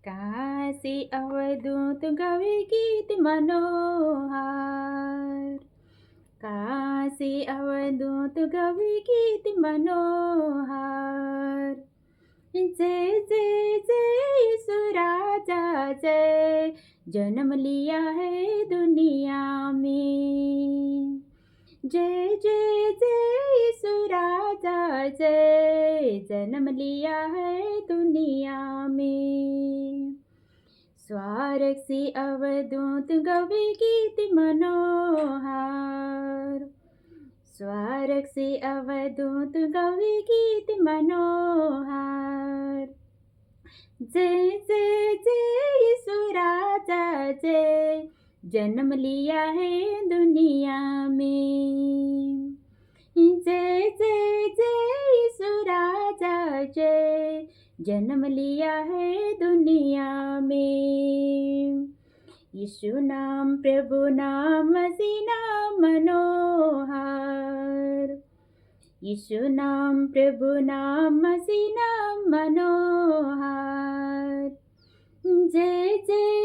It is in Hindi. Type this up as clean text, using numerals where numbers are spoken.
काशी अवधूत गवे गीत मनोहार। काशी अवधूत गवे गीत मनोहार। जय जय जय यीशु राजा जय, जन्म लिया है दुनिया में। जय जय जय यीशु राजा जय, जन्म लिया है दुनिया में। स्वर्ग से अवधूत गवे गीत मनोहार। स्वर्ग से अवधूत गवे गीत मनोहार। जय जय जय यीशु राजा जय, जन्म लिया है दुनिया में। जय जय जय यीशु राजा जय, जन्म लिया है दुनिया में। यीशु नाम प्रभु नाम मसीह नाम मनोहार। यीशु नाम प्रभु नाम मसीह नाम